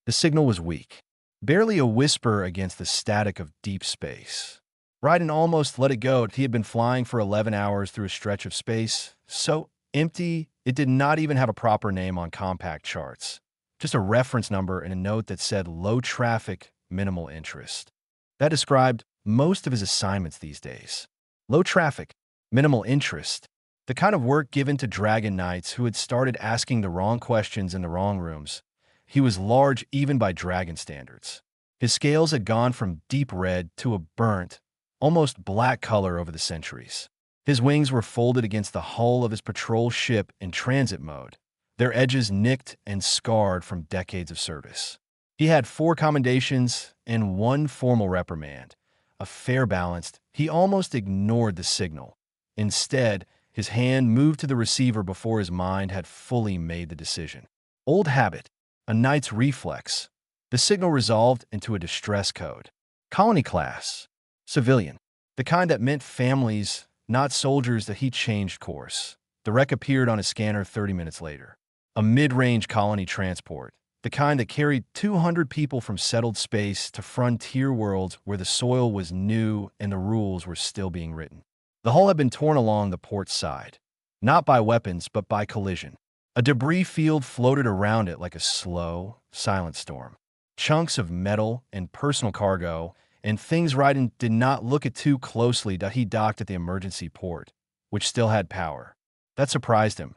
The signal was weak, barely a whisper against the static of deep space. Raiden almost let it go. He had been flying for 11 hours through a stretch of space, so empty it did not even have a proper name on compact charts. Just a reference number and a note that said low traffic, minimal interest. That described most of his assignments these days. Low traffic, minimal interest. The kind of work given to Dragon Knights who had started asking the wrong questions in the wrong rooms. He was large even by Dragon standards. His scales had gone from deep red to a burnt, almost black color over the centuries. His wings were folded against the hull of his patrol ship in transit mode, their edges nicked and scarred from decades of service. He had 4 commendations and 1 formal reprimand. A fair balanced, he almost ignored the signal. Instead, his hand moved to the receiver before his mind had fully made the decision. Old habit, a knight's reflex. The signal resolved into a distress code. Colony class. Civilian. The kind that meant families, not soldiers. That he changed course. The wreck appeared on his scanner 30 minutes later. A mid-range colony transport. The kind that carried 200 people from settled space to frontier worlds where the soil was new and the rules were still being written. The hull had been torn along the port side. Not by weapons, but by collision. A debris field floated around it like a slow, silent storm. Chunks of metal and personal cargo, and things Raiden did not look at too closely. He docked at the emergency port, which still had power. That surprised him.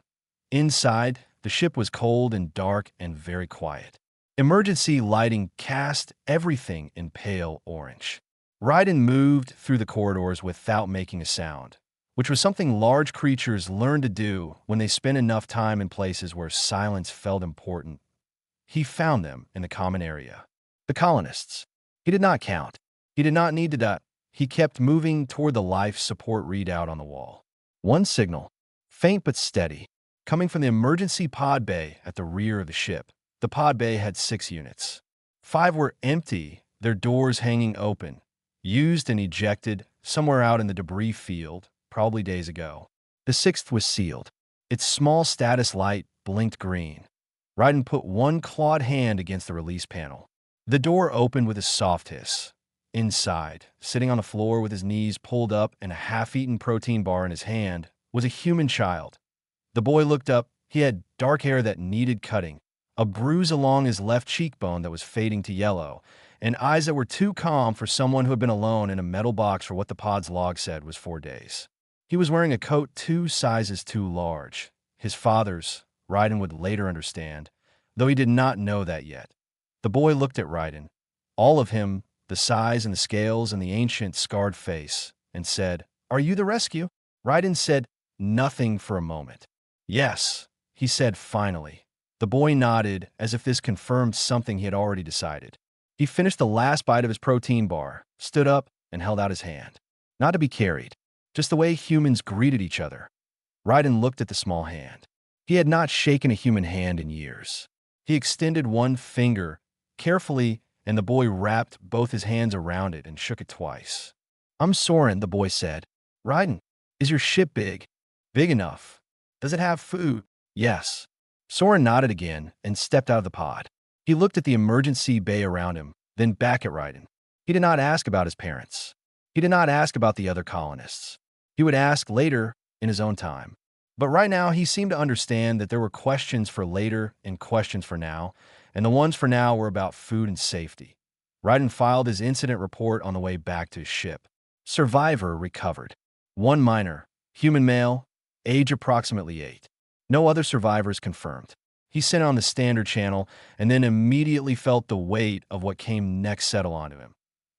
Inside, the ship was cold and dark and very quiet. Emergency lighting cast everything in pale orange. Raiden moved through the corridors without making a sound, which was something large creatures learn to do when they spend enough time in places where silence felt important. He found them in the common area. The colonists. He did not count. He did not need to. He kept moving toward the life support readout on the wall. One signal, faint but steady, coming from the emergency pod bay at the rear of the ship. The pod bay had 6 units. 5 were empty, their doors hanging open, used and ejected somewhere out in the debris field, probably days ago. The 6th was sealed. Its small status light blinked green. Raiden put one clawed hand against the release panel. The door opened with a soft hiss. Inside, sitting on the floor with his knees pulled up and a half-eaten protein bar in his hand, was a human child. The boy looked up. He had dark hair that needed cutting, a bruise along his left cheekbone that was fading to yellow, and eyes that were too calm for someone who had been alone in a metal box for what the pod's log said was 4 days. He was wearing a coat 2 sizes too large. His father's, Raiden would later understand, though he did not know that yet. The boy looked at Raiden, all of him, the size and the scales and the ancient scarred face, and said, "Are you the rescue?" Raiden said nothing for a moment. "Yes," he said finally. The boy nodded as if this confirmed something he had already decided. He finished the last bite of his protein bar, stood up, and held out his hand. Not to be carried, just the way humans greeted each other. Raiden looked at the small hand. He had not shaken a human hand in years. He extended one finger, carefully, and the boy wrapped both his hands around it and shook it twice. "I'm Soren," the boy said. "Raiden, is your ship big?" "Big enough." "Does it have food?" "Yes." Soren nodded again and stepped out of the pod. He looked at the emergency bay around him, then back at Raiden. He did not ask about his parents. He did not ask about the other colonists. He would ask later in his own time. But right now, he seemed to understand that there were questions for later and questions for now, and the ones for now were about food and safety. Raiden filed his incident report on the way back to his ship. Survivor recovered. 1 minor, human male, age approximately 8. No other survivors confirmed. He sent on the standard channel and then immediately felt the weight of what came next settle onto him.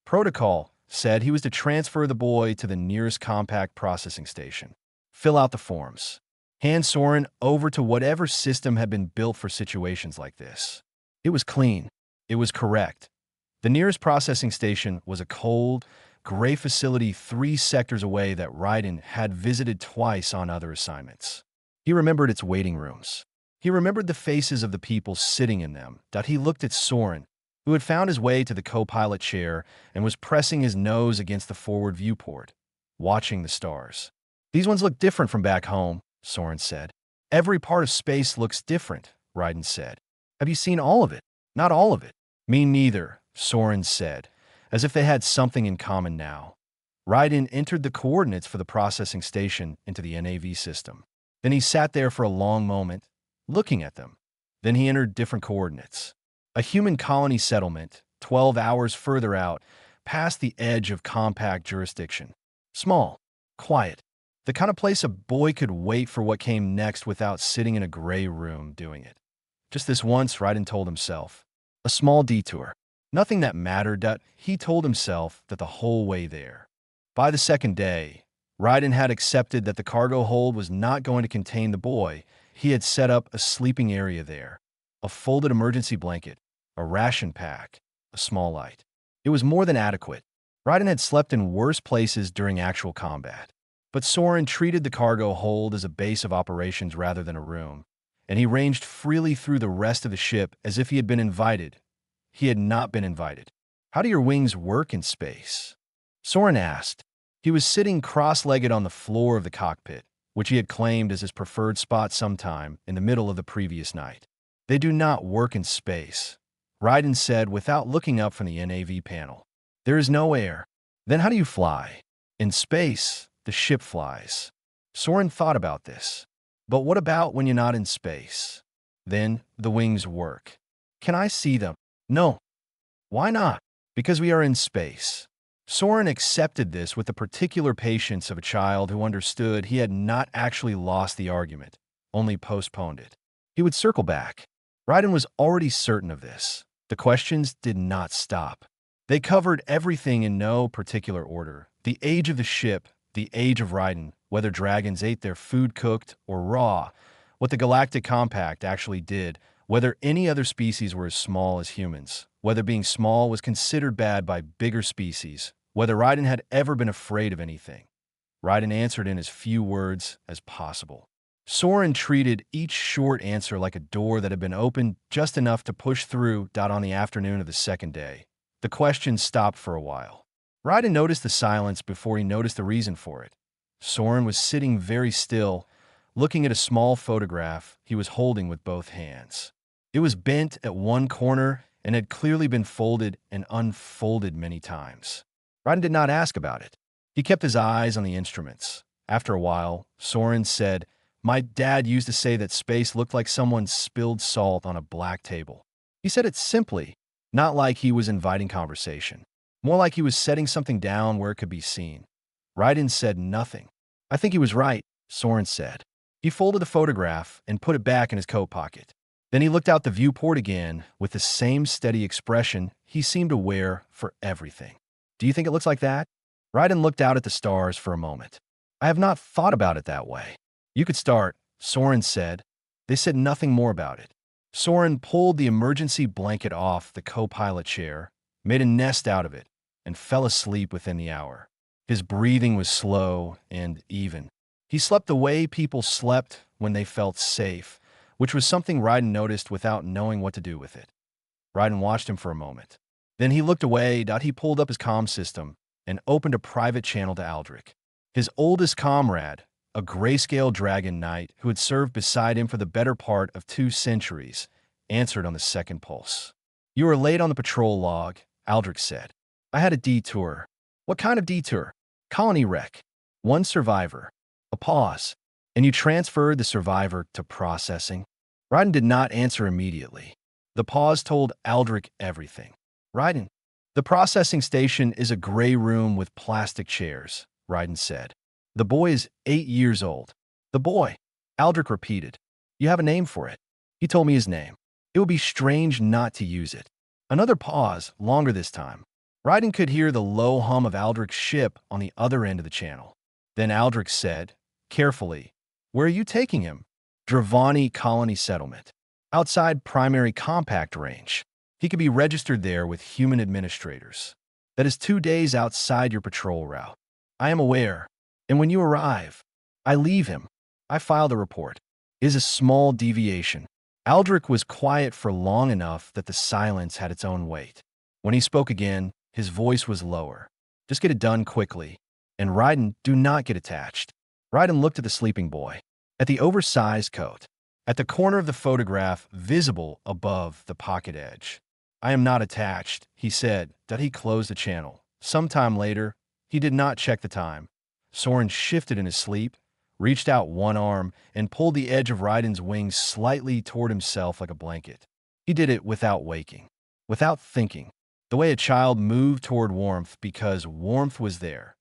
Protocol said he was to transfer the boy to the nearest compact processing station. Fill out the forms. Hand Soren over to whatever system had been built for situations like this. It was clean. It was correct. The nearest processing station was a cold, gray facility 3 sectors away that Raiden had visited twice on other assignments. He remembered its waiting rooms. He remembered the faces of the people sitting in them. He looked at Soren, who had found his way to the co-pilot chair and was pressing his nose against the forward viewport, watching the stars. "These ones look different from back home," Soren said. "Every part of space looks different," Raiden said. "Have you seen all of it?" Not all of it. Me neither, Soren said, as if they had something in common now. Raiden entered the coordinates for the processing station into the NAV system. Then he sat there for a long moment, looking at them. Then he entered different coordinates. A human colony settlement, 12 hours further out, past the edge of compact jurisdiction. Small, quiet, the kind of place a boy could wait for what came next without sitting in a gray room doing it. Just this once, Raiden told himself. A small detour. Nothing that mattered, that he told himself that the whole way there. By the second day, Raiden had accepted that the cargo hold was not going to contain the boy. He had set up a sleeping area there. A folded emergency blanket, a ration pack, a small light. It was more than adequate. Raiden had slept in worse places during actual combat. But Soren treated the cargo hold as a base of operations rather than a room, and he ranged freely through the rest of the ship as if he had been invited. He had not been invited. How do your wings work in space? Soren asked. He was sitting cross-legged on the floor of the cockpit, which he had claimed as his preferred spot sometime in the middle of the previous night. They do not work in space, Raiden said without looking up from the NAV panel. There is no air. Then how do you fly? In space, the ship flies. Soren thought about this. But what about when you're not in space? Then the wings work. Can I see them? No. Why not? Because we are in space. Soren accepted this with the particular patience of a child who understood he had not actually lost the argument, only postponed it. He would circle back. Raiden was already certain of this. The questions did not stop. They covered everything in no particular order. The age of the ship, the age of Raiden, whether dragons ate their food cooked or raw, what the Galactic Compact actually did, whether any other species were as small as humans, whether being small was considered bad by bigger species, whether Raiden had ever been afraid of anything. Raiden answered in as few words as possible. Soren treated each short answer like a door that had been opened just enough to push through. On the afternoon of the second day, the questions stopped for a while. Raiden noticed the silence before he noticed the reason for it. Soren was sitting very still, looking at a small photograph he was holding with both hands. It was bent at one corner and had clearly been folded and unfolded many times. Raiden did not ask about it. He kept his eyes on the instruments. After a while, Soren said, "My dad used to say that space looked like someone spilled salt on a black table." He said it simply, not like he was inviting conversation. More like he was setting something down where it could be seen. Raiden said nothing. "I think he was right," Soren said. He folded the photograph and put it back in his coat pocket. Then he looked out the viewport again with the same steady expression he seemed to wear for everything. "Do you think it looks like that?" Raiden looked out at the stars for a moment. "I have not thought about it that way." "You could start," Soren said. They said nothing more about it. Soren pulled the emergency blanket off the co-pilot chair, made a nest out of it, and fell asleep within the hour. His breathing was slow and even. He slept the way people slept when they felt safe, which was something Raiden noticed without knowing what to do with it. Raiden watched him for a moment. Then he looked away. He pulled up his comm system and opened a private channel to Aldrich. His oldest comrade, a grayscale dragon knight who had served beside him for the better part of 2 centuries, answered on the second pulse. "You were late on the patrol log," Aldrich said. "I had a detour." "What kind of detour?" "Colony wreck. 1 survivor." A pause. "And you transferred the survivor to processing?" Raiden did not answer immediately. The pause told Aldrich everything. "Raiden, the processing station is a gray room with plastic chairs," Raiden said. "The boy is 8 years old." "The boy," Aldrich repeated. "You have a name for it." He told me his name. It would be strange not to use it. Another pause, longer this time. Raiden could hear the low hum of Aldrich's ship on the other end of the channel. Then Aldrich said, carefully, "Where are you taking him?" "Dravani Colony Settlement. Outside primary compact range. He could be registered there with human administrators. That is 2 days outside your patrol route." "I am aware. And when you arrive, I leave him." "I filed a report." "It is a small deviation." Aldrich was quiet for long enough that the silence had its own weight. When he spoke again, his voice was lower. "Just get it done quickly. And Raiden, do not get attached." Raiden looked at the sleeping boy, at the oversized coat, at the corner of the photograph visible above the pocket edge. I am not attached, he said, that he closed the channel. Sometime later, he did not check the time. Soren shifted in his sleep, reached out one arm, and pulled the edge of Raiden's wings slightly toward himself like a blanket. He did it without waking, without thinking, the way a child moved toward warmth because warmth was there.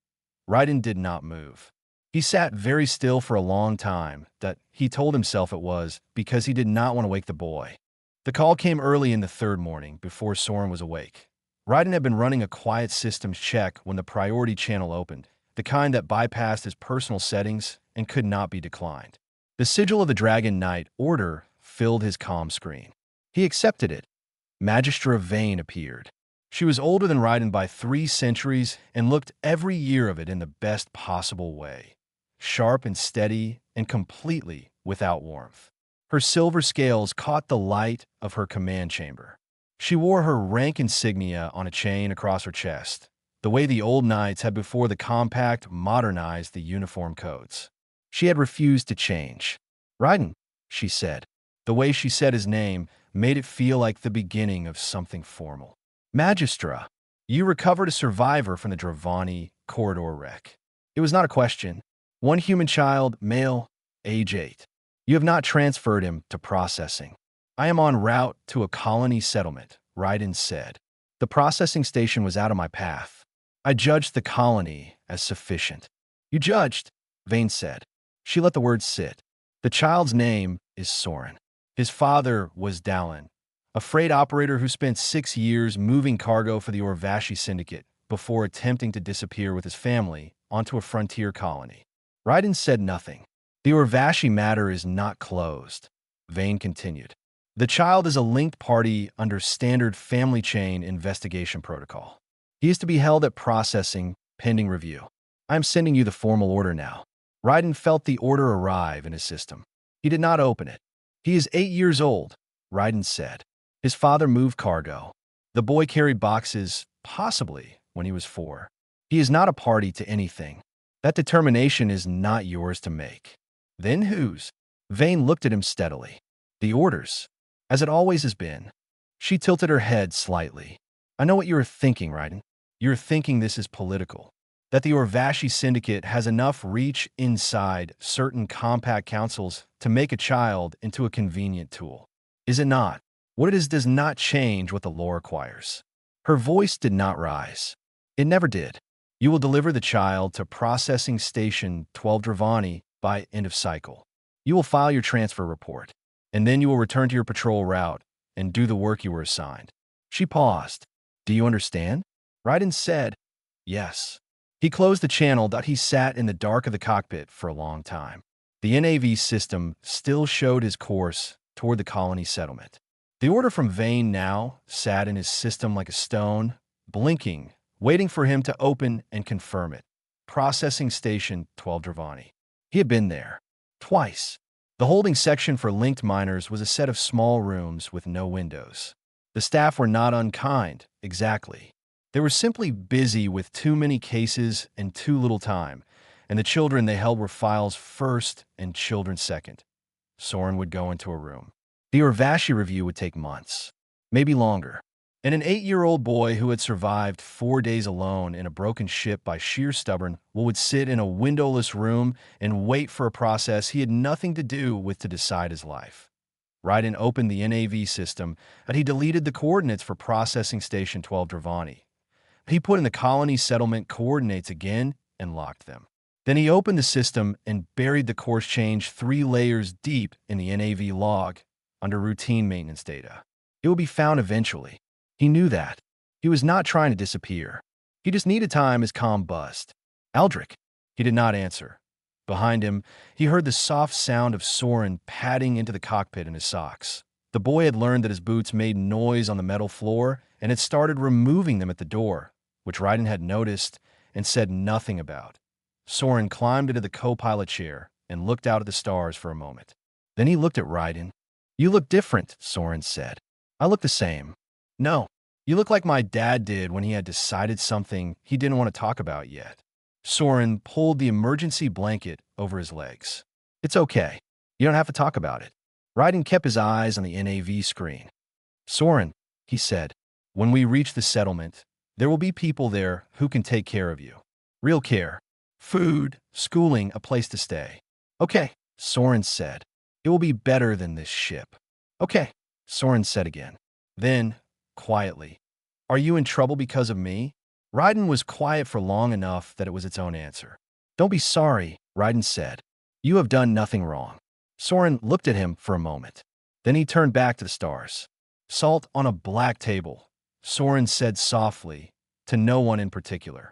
Raiden did not move. He sat very still for a long time, that he told himself it was because he did not want to wake the boy. The call came early in the third morning, before Soren was awake. Raiden had been running a quiet systems check when the priority channel opened, the kind that bypassed his personal settings and could not be declined. The sigil of the Dragon Knight order filled his comm screen. He accepted it. Magistra Vane appeared. She was older than Raiden by 3 centuries and looked every year of it in the best possible way. Sharp and steady and completely without warmth. Her silver scales caught the light of her command chamber. She wore her rank insignia on a chain across her chest, the way the old knights had before the compact modernized the uniform codes. She had refused to change. Raiden, she said. The way she said his name made it feel like the beginning of something formal. Magistra, you recovered a survivor from the Dravani corridor wreck. It was not a question. One human child, male, age 8. You have not transferred him to processing. I am en route to a colony settlement, Raiden said. The processing station was out of my path. I judged the colony as sufficient. You judged, Vane said. She let the words sit. The child's name is Soren. His father was Dallin, a freight operator who spent 6 years moving cargo for the Orvashi Syndicate before attempting to disappear with his family onto a frontier colony. Raiden said nothing. The Orvashi matter is not closed, Vane continued. The child is a linked party under standard family chain investigation protocol. He is to be held at processing, pending review. I am sending you the formal order now. Raiden felt the order arrive in his system. He did not open it. He is 8 years old, Raiden said. His father moved cargo. The boy carried boxes, possibly, when he was 4. He is not a party to anything. That determination is not yours to make. Then whose? Vane looked at him steadily. The orders, as it always has been. She tilted her head slightly. I know what you are thinking, Raiden. You're thinking this is political. That the Orvashi Syndicate has enough reach inside certain compact councils to make a child into a convenient tool. Is it not? What it is does not change what the law requires. Her voice did not rise. It never did. You will deliver the child to Processing Station 12 Dravani by end of cycle. You will file your transfer report, and then you will return to your patrol route and do the work you were assigned. She paused. Do you understand? Raiden said, yes. He closed the channel. He sat in the dark of the cockpit for a long time. The NAV system still showed his course toward the colony settlement. The order from Vane now sat in his system like a stone, blinking, waiting for him to open and confirm it. Processing Station 12 Dravani. He had been there. Twice. The holding section for linked miners was a set of small rooms with no windows. The staff were not unkind, exactly. They were simply busy with too many cases and too little time, and the children they held were files first and children second. Soren would go into a room. The Orvashi review would take months, maybe longer. And an 8-year-old boy who had survived 4 days alone in a broken ship by sheer stubborn would sit in a windowless room and wait for a process he had nothing to do with to decide his life. Raiden opened the NAV system and he deleted the coordinates for Processing Station 12 Dravani. He put in the colony settlement coordinates again and locked them. Then he opened the system and buried the course change 3 layers deep in the NAV log under routine maintenance data. It would be found eventually. He knew that. He was not trying to disappear. He just needed time. His comm buzzed. Aldrich. He did not answer. Behind him, he heard the soft sound of Soren padding into the cockpit in his socks. The boy had learned that his boots made noise on the metal floor and had started removing them at the door, which Raiden had noticed and said nothing about. Soren climbed into the co-pilot chair and looked out at the stars for a moment. Then he looked at Raiden. You look different, Soren said. I look the same. No, you look like my dad did when he had decided something he didn't want to talk about yet. Soren pulled the emergency blanket over his legs. It's okay. You don't have to talk about it. Raiden kept his eyes on the NAV screen. Soren, he said, When we reach the settlement, there will be people there who can take care of you. Real care. Food, schooling, a place to stay. Okay, Soren said. It will be better than this ship. Okay, Soren said again. Then, quietly, are you in trouble because of me? Raiden was quiet for long enough that it was its own answer. Don't be sorry, Raiden said. You have done nothing wrong. Soren looked at him for a moment. Then he turned back to the stars. Salt on a black table, Soren said softly, to no one in particular.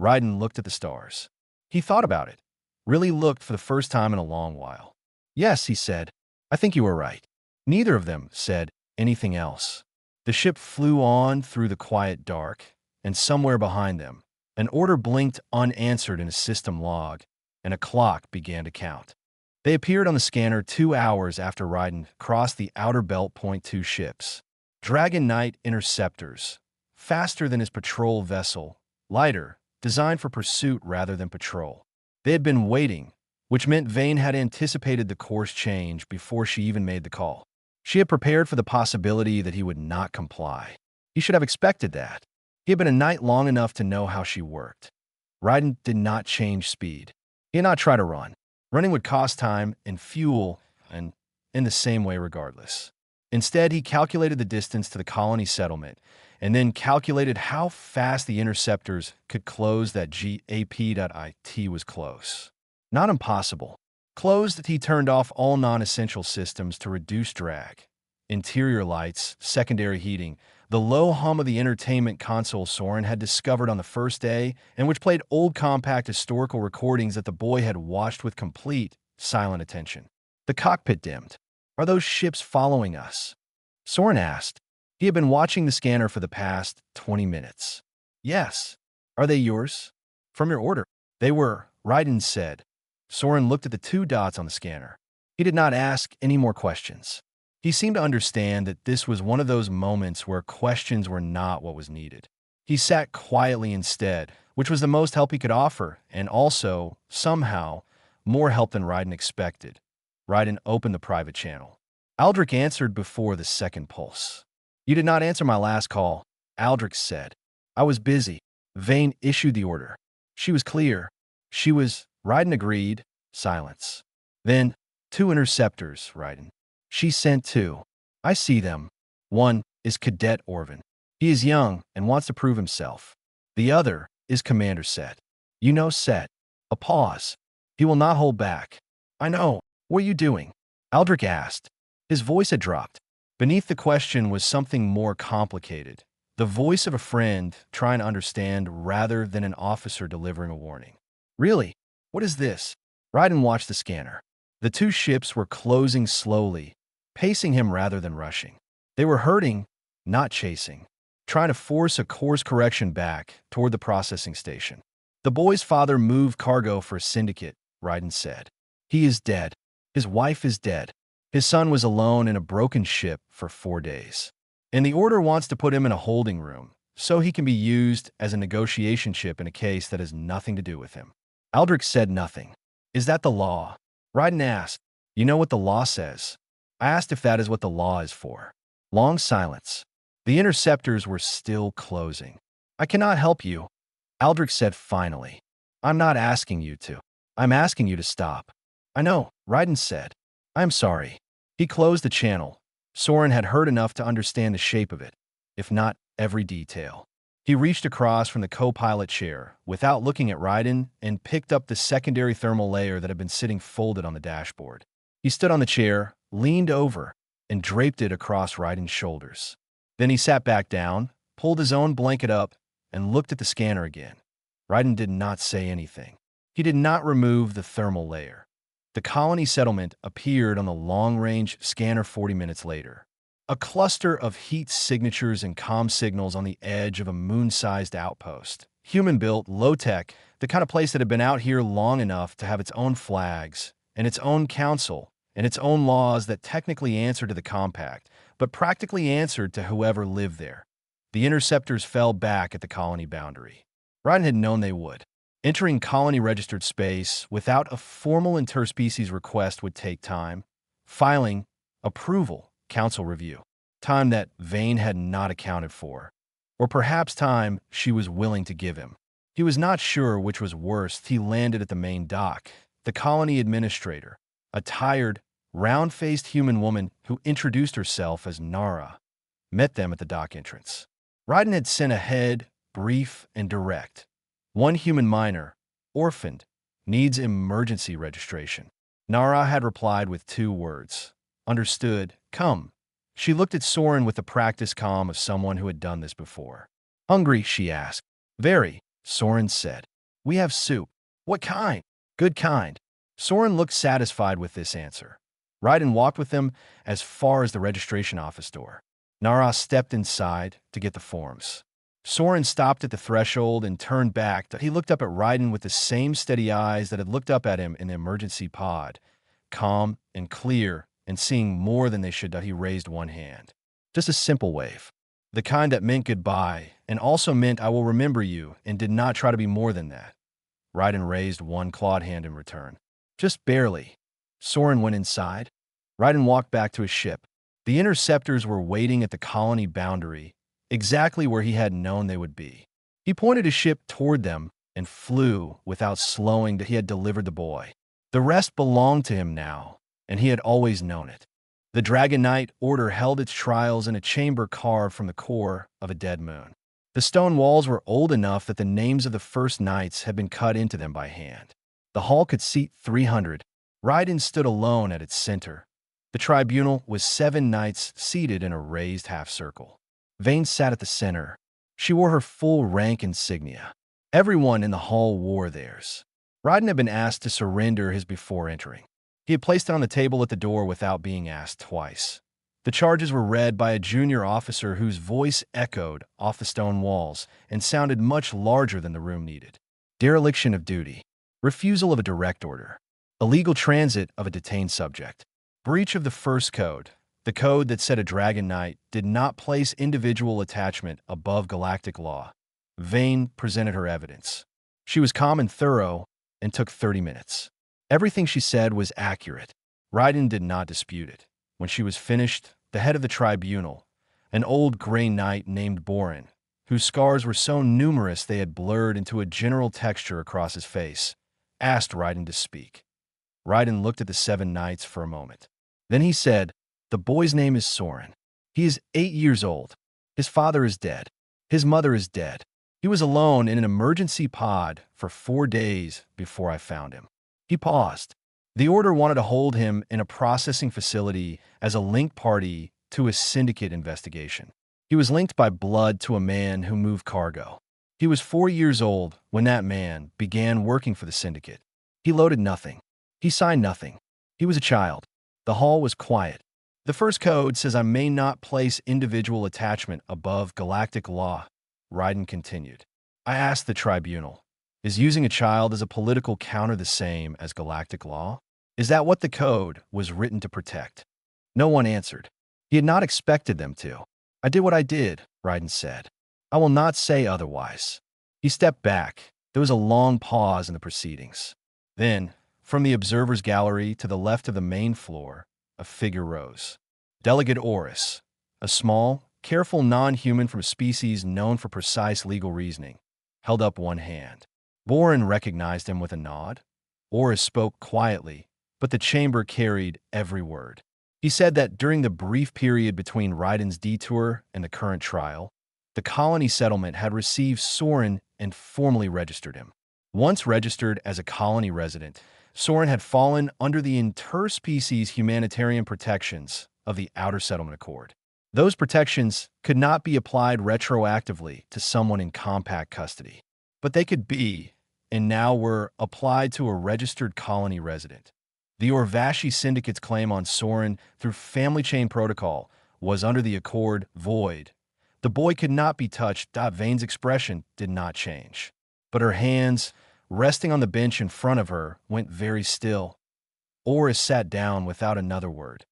Raiden looked at the stars. He thought about it. Really looked for the first time in a long while. Yes, he said. I think you were right. Neither of them said anything else. The ship flew on through the quiet dark, and somewhere behind them, an order blinked unanswered in a system log, and a clock began to count. They appeared on the scanner 2 hours after Raiden crossed the outer belt. Two ships. Dragon Knight interceptors, faster than his patrol vessel, lighter, designed for pursuit rather than patrol. They had been waiting, which meant Vane had anticipated the course change before she even made the call. She had prepared for the possibility that he would not comply. He should have expected that. He had been a knight long enough to know how she worked. Raiden did not change speed. He had not tried to run. Running would cost time and fuel, and in the same way regardless. Instead, he calculated the distance to the colony settlement, and then calculated how fast the interceptors could close that GAP.IT was close. Not impossible. Closed, he turned off all non-essential systems to reduce drag. Interior lights, secondary heating, the low hum of the entertainment console Soren had discovered on the first day, and which played old compact historical recordings that the boy had watched with complete, silent attention. The cockpit dimmed. Are those ships following us? Soren asked. He had been watching the scanner for the past 20 minutes. Yes. Are they yours? From your order. They were, Raiden said. Soren looked at the 2 dots on the scanner. He did not ask any more questions. He seemed to understand that this was one of those moments where questions were not what was needed. He sat quietly instead, which was the most help he could offer, and also, somehow, more help than Raiden expected. Raiden opened the private channel. Aldrich answered before the second pulse. You did not answer my last call, Aldrich said. I was busy. Vane issued the order. She was clear. She was, Raiden agreed. Silence. Then, 2 interceptors, Raiden. She sent 2. I see them. One is Cadet Orvin. He is young and wants to prove himself. The other is Commander Set. You know Set. A pause. He will not hold back. I know. What are you doing? Aldrich asked. His voice had dropped. Beneath the question was something more complicated. The voice of a friend trying to understand rather than an officer delivering a warning. Really? What is this? Raiden watched the scanner. The 2 ships were closing slowly, pacing him rather than rushing. They were herding, not chasing, trying to force a course correction back toward the processing station. The boy's father moved cargo for a syndicate, Raiden said. He is dead. His wife is dead. His son was alone in a broken ship for 4 days. And the order wants to put him in a holding room, so he can be used as a negotiation chip in a case that has nothing to do with him. Aldrich said nothing. Is that the law? Raiden asked. You know what the law says? I asked if that is what the law is for. Long silence. The interceptors were still closing. I cannot help you, Aldrich said finally. I'm not asking you to. I'm asking you to stop. I know, Raiden said. I'm sorry. He closed the channel. Soren had heard enough to understand the shape of it, if not every detail. He reached across from the co-pilot chair without looking at Raiden and picked up the secondary thermal layer that had been sitting folded on the dashboard. He stood on the chair, leaned over, and draped it across Raiden's shoulders. Then he sat back down, pulled his own blanket up, and looked at the scanner again. Raiden did not say anything. He did not remove the thermal layer. The colony settlement appeared on the long-range scanner 40 minutes later. A cluster of heat signatures and comm signals on the edge of a moon-sized outpost. Human-built, low-tech, the kind of place that had been out here long enough to have its own flags, and its own council, and its own laws that technically answered to the compact, but practically answered to whoever lived there. The interceptors fell back at the colony boundary. Raiden had known they would. Entering colony-registered space without a formal interspecies request would take time. Filing, approval, council review. time that Vane had not accounted for, or perhaps time she was willing to give him. He was not sure which was worst. He landed at the main dock. The colony administrator, a tired, round-faced human woman who introduced herself as Nara, met them at the dock entrance. Ryden had sent ahead, brief and direct. One human miner, orphaned, needs emergency registration. Nara had replied with 2 words. Understood. Come. She looked at Soren with the practiced calm of someone who had done this before. Hungry, she asked. Very, Soren said. We have soup. What kind? Good kind. Soren looked satisfied with this answer. Ryden walked with them as far as the registration office door. Nara stepped inside to get the forms. Soren stopped at the threshold and turned back. He looked up at Ryden with the same steady eyes that had looked up at him in the emergency pod. Calm and clear, and seeing more than they should, he raised one hand. Just a simple wave. The kind that meant goodbye, and also meant I will remember you, and did not try to be more than that. Ryden raised one clawed hand in return. Just barely. Soren went inside. Ryden walked back to his ship. The interceptors were waiting at the colony boundary, exactly where he had known they would be. He pointed his ship toward them and flew without slowing. That he had delivered the boy. The rest belonged to him now, and he had always known it. The Dragon Knight Order held its trials in a chamber carved from the core of a dead moon. The stone walls were old enough that the names of the first knights had been cut into them by hand. The hall could seat 300. Ryden stood alone at its center. The tribunal was 7 knights seated in a raised half-circle. Vane sat at the center. She wore her full rank insignia. Everyone in the hall wore theirs. Ryden had been asked to surrender his before entering. He had placed it on the table at the door without being asked twice. The charges were read by a junior officer whose voice echoed off the stone walls and sounded much larger than the room needed. Dereliction of duty. Refusal of a direct order. Illegal transit of a detained subject. Breach of the first code. The code that said a Dragon Knight did not place individual attachment above galactic law. Vane presented her evidence. She was calm and thorough and took 30 minutes. Everything she said was accurate. Ryden did not dispute it. When she was finished, the head of the tribunal, an old gray knight named Borin, whose scars were so numerous they had blurred into a general texture across his face, asked Ryden to speak. Ryden looked at the 7 knights for a moment. Then he said, "The boy's name is Soren. He is 8 years old. His father is dead. His mother is dead. He was alone in an emergency pod for 4 days before I found him." He paused. The Order wanted to hold him in a processing facility as a link party to a syndicate investigation. He was linked by blood to a man who moved cargo. He was 4 years old when that man began working for the syndicate. He loaded nothing. He signed nothing. He was a child. The hall was quiet. The first code says I may not place individual attachment above galactic law, Ryden continued. I asked the tribunal, is using a child as a political counter the same as galactic law? Is that what the code was written to protect? No one answered. He had not expected them to. I did what I did, Ryden said. I will not say otherwise. He stepped back. There was a long pause in the proceedings. Then, from the observer's gallery to the left of the main floor, a figure rose. Delegate Oris, a small, careful non-human from a species known for precise legal reasoning, held up one hand. Borin recognized him with a nod. Oris spoke quietly, but the chamber carried every word. He said that during the brief period between Ryden's detour and the current trial, the colony settlement had received Soren and formally registered him. Once registered as a colony resident, Soren had fallen under the interspecies humanitarian protections of the Outer Settlement Accord. Those protections could not be applied retroactively to someone in compact custody, but they could be, and now were, applied to a registered colony resident. The Orvashi Syndicate's claim on Soren through family chain protocol was under the Accord void. The boy could not be touched. Vane's expression did not change, but her hands, resting on the bench in front of her, went very still. Oris sat down without another word.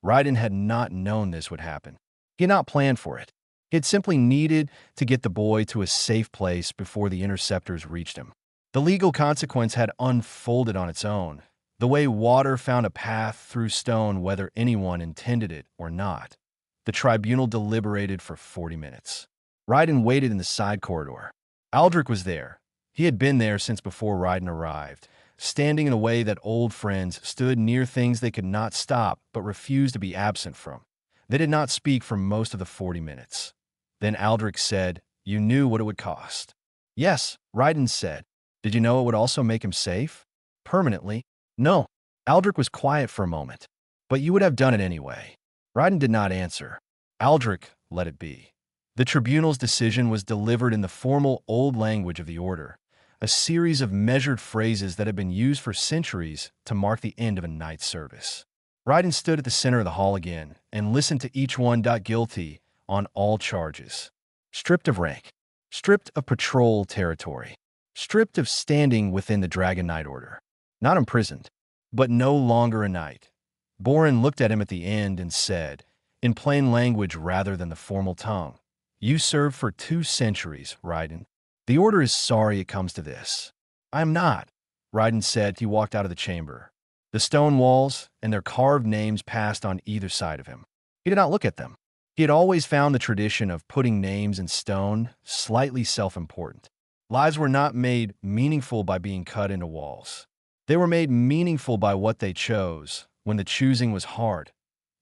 Ryden had not known this would happen. He had not planned for it. He had simply needed to get the boy to a safe place before the interceptors reached him. The legal consequence had unfolded on its own, the way water found a path through stone whether anyone intended it or not. The tribunal deliberated for 40 minutes. Raiden waited in the side corridor. Aldrich was there. He had been there since before Raiden arrived, standing in a way that old friends stood near things they could not stop but refused to be absent from. They did not speak for most of the 40 minutes. Then Aldrich said, "You knew what it would cost." "Yes," Raiden said. "Did you know it would also make him safe? Permanently?" "No." Aldrich was quiet for a moment. "But you would have done it anyway." Raiden did not answer. Aldrich let it be. The tribunal's decision was delivered in the formal old language of the Order, a series of measured phrases that had been used for centuries to mark the end of a night's service. Raiden stood at the center of the hall again and listened to each one. Guilty on all charges. Stripped of rank. Stripped of patrol territory. Stripped of standing within the Dragon Knight Order. Not imprisoned, but no longer a knight. Borin looked at him at the end and said, in plain language rather than the formal tongue, "You served for 2 centuries, Raiden. The Order is sorry it comes to this." "I am not," Raiden said. He walked out of the chamber. The stone walls and their carved names passed on either side of him. He did not look at them. He had always found the tradition of putting names in stone slightly self-important. Lives were not made meaningful by being cut into walls. They were made meaningful by what they chose when the choosing was hard.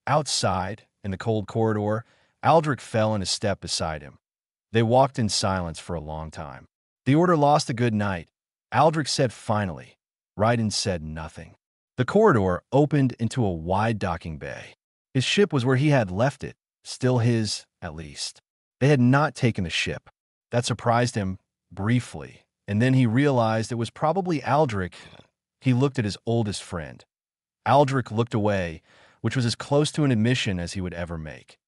Outside, in the cold corridor, Aldrich fell in a step beside him. They walked in silence for a long time. "The Order lost a good night," Aldrich said finally. Raiden said nothing. The corridor opened into a wide docking bay. His ship was where he had left it, still his, at least. They had not taken the ship. That surprised him, briefly, and then he realized it was probably Aldrich. He looked at his oldest friend. Aldrich looked away, which was as close to an admission as he would ever make.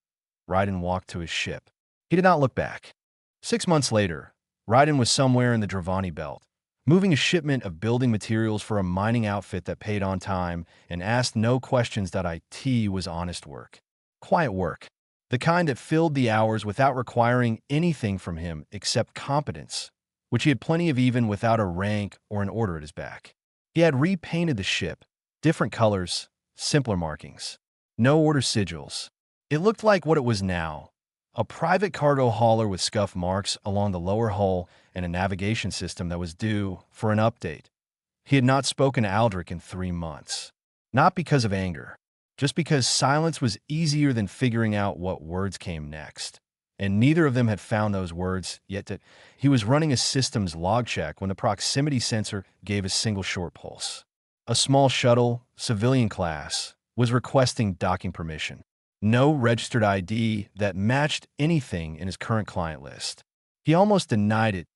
Raiden walked to his ship. He did not look back. 6 months later, Raiden was somewhere in the Dravani Belt, moving a shipment of building materials for a mining outfit that paid on time and asked no questions. It was honest work. Quiet work. The kind that filled the hours without requiring anything from him except competence, which he had plenty of even without a rank or an order at his back. He had repainted the ship, different colors, simpler markings. No order sigils. It looked like what it was now, a private cargo hauler with scuff marks along the lower hull and a navigation system that was due for an update. He had not spoken to Aldrich in 3 months. Not because of anger, just because silence was easier than figuring out what words came next. And neither of them had found those words, yet that he was running a systems log check when the proximity sensor gave a single short pulse. A small shuttle, civilian class, was requesting docking permission. No registered ID that matched anything in his current client list. He almost denied it.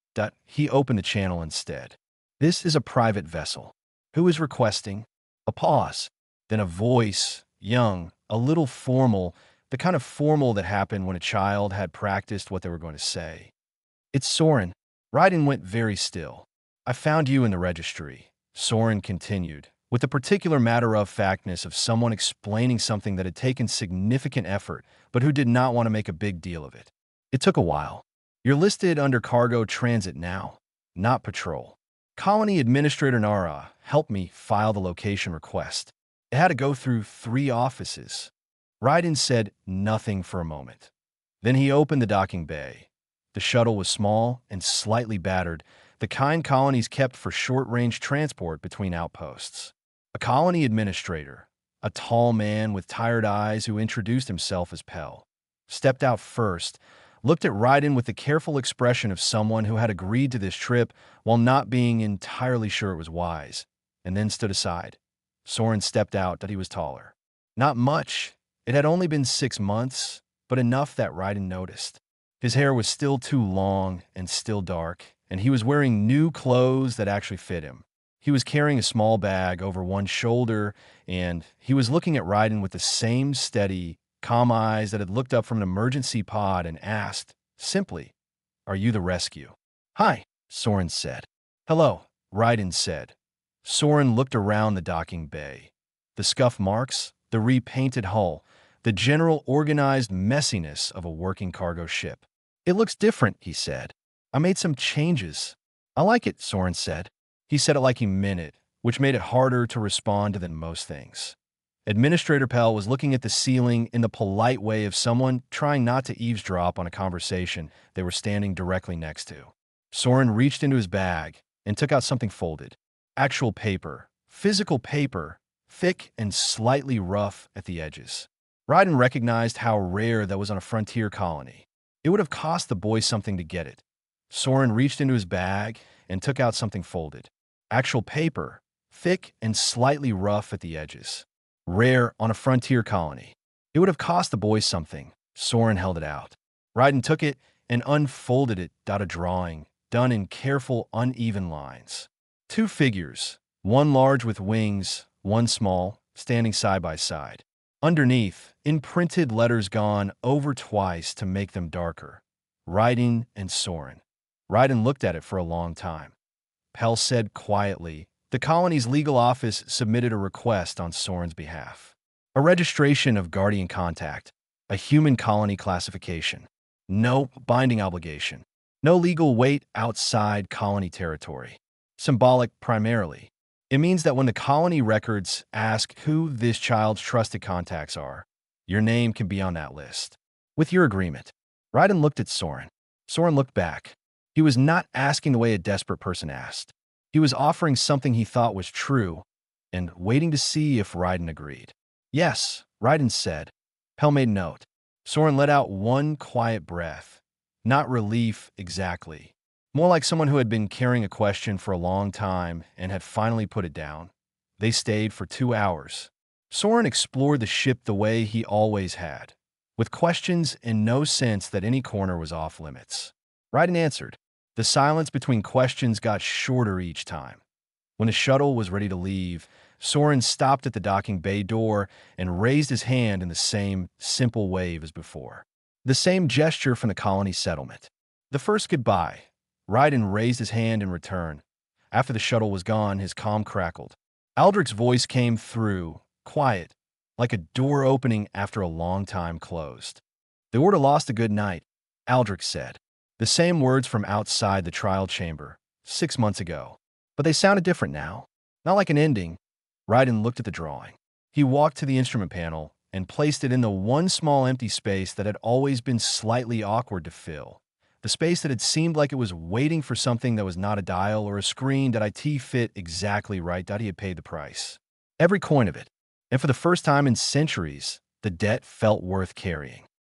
He opened the channel instead. "This is a private vessel. Who is requesting?" A pause. Then a voice, young, a little formal, the kind of formal that happened when a child had practiced what they were going to say. "It's Soren." Raiden went very still. "I found you in the registry," Soren continued, with the particular matter-of-factness of someone explaining something that had taken significant effort, but who did not want to make a big deal of it. "It took a while. You're listed under cargo transit now, not patrol. Colony Administrator Nara helped me file the location request. It had to go through 3 offices." Raiden said nothing for a moment. Then he opened the docking bay. The shuttle was small and slightly battered, the kind colonies kept for short-range transport between outposts. A colony administrator, a tall man with tired eyes who introduced himself as Pell, stepped out first, looked at Raiden with the careful expression of someone who had agreed to this trip while not being entirely sure it was wise, and then stood aside. Soren stepped out. That he was taller. Not much. It had only been 6 months, but enough that Raiden noticed. His hair was still too long and still dark, and he was wearing new clothes that actually fit him. He was carrying a small bag over one shoulder, and he was looking at Raiden with the same steady, calm eyes that had looked up from an emergency pod and asked, simply, "Are you the rescue?" "Hi," Soren said. "Hello," Raiden said. Soren looked around the docking bay. The scuff marks, the repainted hull, the general organized messiness of a working cargo ship. "It looks different," he said. "I made some changes." "I like it," Soren said. He said it like he meant it, which made it harder to respond to than most things. Administrator Pell was looking at the ceiling in the polite way of someone trying not to eavesdrop on a conversation they were standing directly next to. Soren reached into his bag and took out something folded. Actual paper. Physical paper, thick and slightly rough at the edges. Ryden recognized how rare that was on a frontier colony. It would have cost the boy something to get it. Soren reached into his bag and took out something folded. Actual paper, thick and slightly rough at the edges. Rare on a frontier colony. It would have cost the boy something. Soren held it out. Ryden took it and unfolded it. A drawing, done in careful, uneven lines. Two figures, one large with wings, one small, standing side by side. Underneath, in printed letters gone over twice to make them darker, Ryden and Soren. Ryden looked at it for a long time. Pell said quietly, the colony's legal office submitted a request on Soren's behalf. A registration of guardian contact, a human colony classification. No binding obligation. No legal weight outside colony territory. Symbolic primarily. It means that when the colony records ask who this child's trusted contacts are, your name can be on that list. With your agreement. Ryden looked at Soren. Soren looked back. He was not asking the way a desperate person asked. He was offering something he thought was true and waiting to see if Ryden agreed. Yes, Ryden said. Pell made note. Soren let out one quiet breath. Not relief exactly. More like someone who had been carrying a question for a long time and had finally put it down. They stayed for 2 hours. Soren explored the ship the way he always had, with questions and no sense that any corner was off limits. Ryden answered. The silence between questions got shorter each time. When the shuttle was ready to leave, Soren stopped at the docking bay door and raised his hand in the same simple wave as before. The same gesture from the colony settlement. The first goodbye. Ryden raised his hand in return. After the shuttle was gone, his comm crackled. Aldrich's voice came through, quiet, like a door opening after a long time closed. The Order lost a good night, Aldrich said. The same words from outside the trial chamber, 6 months ago. But they sounded different now. Not like an ending. Ryden looked at the drawing. He walked to the instrument panel and placed it in the one small empty space that had always been slightly awkward to fill. The space that had seemed like it was waiting for something that was not a dial or a screen that IT fit exactly right. He had paid the price. Every coin of it. And for the first time in centuries, the debt felt worth carrying.